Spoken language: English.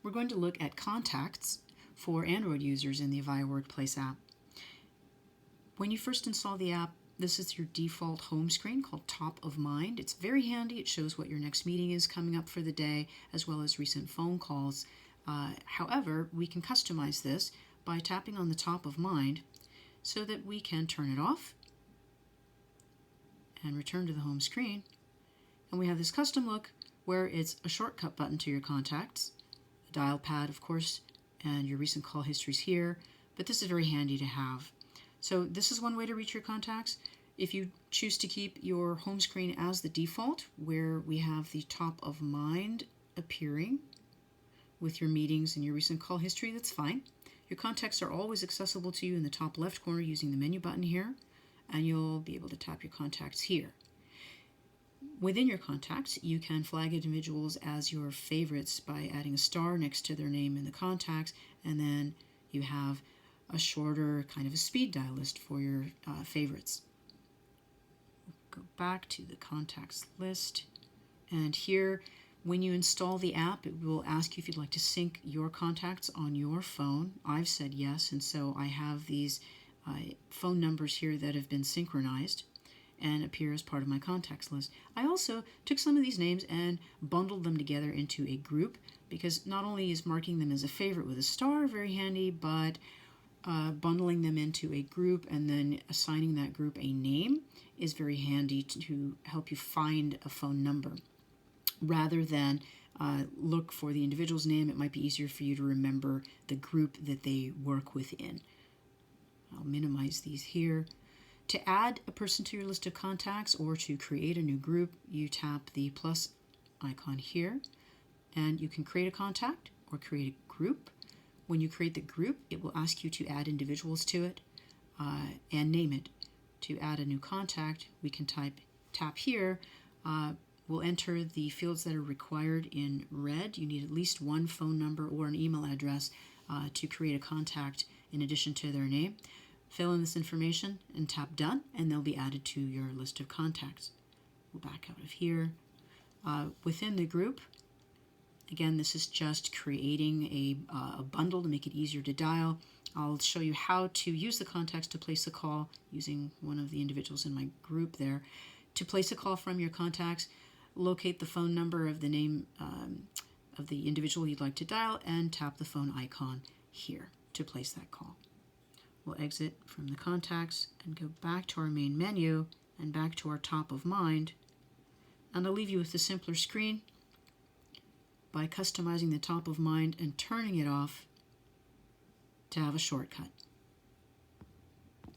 we're going to look at contacts for Android users in the Avaya Workplace app. When you first install the app, this is your default home screen called Top of Mind. It's very handy. It shows what your next meeting is coming up for the day, as well as recent phone calls. However, we can customize this by tapping on the Top of Mind so that we can turn it off and return to the home screen. And we have this custom look where it's a shortcut button to your contacts, a dial pad, of course, and your recent call histories here, but this is very handy to have. So this is one way to reach your contacts. If you choose to keep your home screen as the default, where we have the Top of Mind appearing with your meetings and your recent call history, that's fine. Your contacts are always accessible to you in the top left corner using the menu button here, and you'll be able to tap your contacts here. Within your contacts, you can flag individuals as your favorites by adding a star next to their name in the contacts, and then you have a shorter kind of a speed dial list for your favorites. Go back to the contacts list, and here when you install the app, it will ask you if you'd like to sync your contacts on your phone. I've said yes, and so I have these phone numbers here that have been synchronized and appear as part of my contacts list. I also took some of these names and bundled them together into a group, because not only is marking them as a favorite with a star very handy, but bundling them into a group and then assigning that group a name is very handy to help you find a phone number. Rather than look for the individual's name, it might be easier for you to remember the group that they work within. I'll minimize these here. To add a person to your list of contacts or to create a new group, you tap the plus icon here, and you can create a contact or create a group. When you create the group, it will ask you to add individuals to it and name it. To add a new contact, we can tap here. We'll enter the fields that are required in red. You need at least one phone number or an email address to create a contact in addition to their name. Fill in this information and tap Done, and they'll be added to your list of contacts. We'll back out of here. Within the group, again, this is just creating a bundle to make it easier to dial. I'll show you how to use the contacts to place a call using one of the individuals in my group there. To place a call from your contacts, locate the phone number of the name of the individual you'd like to dial and tap the phone icon here to place that call. We'll exit from the contacts and go back to our main menu and back to our Top of Mind. And I'll leave you with the simpler screen by customizing the Top of Mind and turning it off to have a shortcut.